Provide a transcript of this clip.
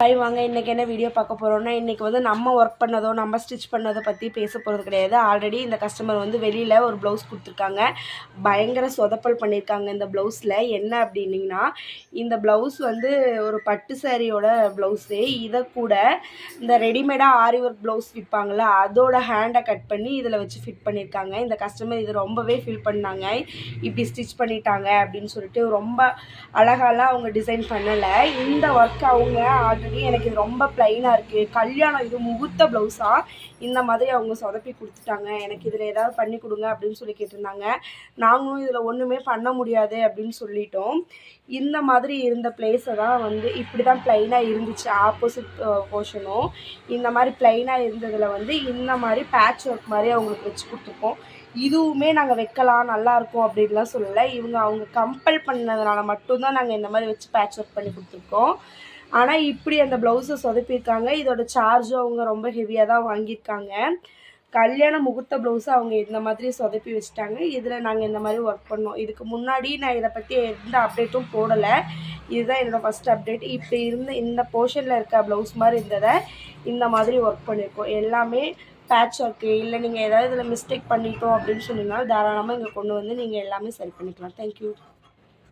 Hi வாங்க, இன்றைக்கி என்ன வீடியோ பார்க்க போகிறோன்னா, இன்றைக்கி வந்து நம்ம ஒர்க் பண்ணதோ நம்ம ஸ்டிச் பண்ணதை பற்றி பேச போகிறது கிடையாது. ஆல்ரெடி இந்த கஸ்டமர் வந்து வெளியில் ஒரு ப்ளவுஸ் கொடுத்துருக்காங்க. பயங்கர சொதப்பல் பண்ணியிருக்காங்க இந்த ப்ளவுஸில். என்ன அப்படின்னிங்கன்னா, இந்த ப்ளவுஸ் வந்து ஒரு பட்டு சாரியோட ப்ளவுஸு. இதை கூட இந்த ரெடிமேடாக ஆரி ஒர்க் ப்ளவுஸ் விற்பாங்கள்ல, அதோட ஹேண்டை கட் பண்ணி இதில் வச்சு ஃபிட் பண்ணியிருக்காங்க. இந்த கஸ்டமர் இது ரொம்பவே ஃபீல் பண்ணாங்க, இப்படி ஸ்டிச் பண்ணிட்டாங்க அப்படின்னு சொல்லிட்டு. ரொம்ப அழகாலாம் அவங்க டிசைன் பண்ணலை. இந்த ஒர்க் அவங்க ஆல்ரெடி எனக்கு இது ரொம்ப ப்ளைனாக இருக்குது, கல்யாணம் இது முகூர்த்த ப்ளவுஸாக இந்த மாதிரி அவங்க சொதப்பி கொடுத்துட்டாங்க, எனக்கு இதில் ஏதாவது பண்ணி கொடுங்க அப்படின்னு சொல்லி கேட்டிருந்தாங்க. நாங்களும் இதில் ஒன்றுமே பண்ண முடியாது அப்படின்னு சொல்லிட்டோம். இந்த மாதிரி இருந்த பிளேஸை தான் வந்து இப்படி தான் ப்ளைனாக இருந்துச்சு. ஆப்போசிட் போர்ஷனும் இந்த மாதிரி ப்ளைனாக இருந்ததில் வந்து இந்த மாதிரி பேட்ச் ஒர்க் மாதிரி அவங்களுக்கு வச்சு கொடுத்துருக்கோம். இதுவுமே நாங்கள் வைக்கலாம் நல்லாயிருக்கும் அப்படின்லாம் சொல்லலை. அவங்க கம்பல் பண்ணதுனால மட்டும்தான் நாங்கள் இந்த மாதிரி வச்சு பேட்ச் ஒர்க் பண்ணி கொடுத்துருக்கோம். ஆனால் இப்படி அந்த ப்ளவுஸை சொதப்பியிருக்காங்க. இதோட சார்ஜும் அவங்க ரொம்ப ஹெவியாக தான் வாங்கியிருக்காங்க. கல்யாண முகூர்த்த ப்ளவுஸை அவங்க இந்த மாதிரி சொதப்பி வச்சுட்டாங்க. இதில் நாங்கள் இந்த மாதிரி ஒர்க் பண்ணோம். இதுக்கு முன்னாடி நான் இதை பற்றி எந்த அப்டேட்டும் போடலை. இதுதான் என்னோடய ஃபஸ்ட் அப்டேட். இப்படி இருந்த இந்த போர்ஷனில் இருக்க ப்ளவுஸ் மாதிரி இருந்ததை இந்த மாதிரி ஒர்க் பண்ணியிருக்கோம். எல்லாமே பேட்ச் ஒர்க்கு. இல்லை நீங்கள் ஏதாவது இதில் மிஸ்டேக் பண்ணிட்டோம் அப்படின்னு சொன்னீங்கன்னா தாராளமாக இங்கே கொண்டு வந்து நீங்கள் எல்லாமே சரி பண்ணிக்கலாம். தேங்க்யூ.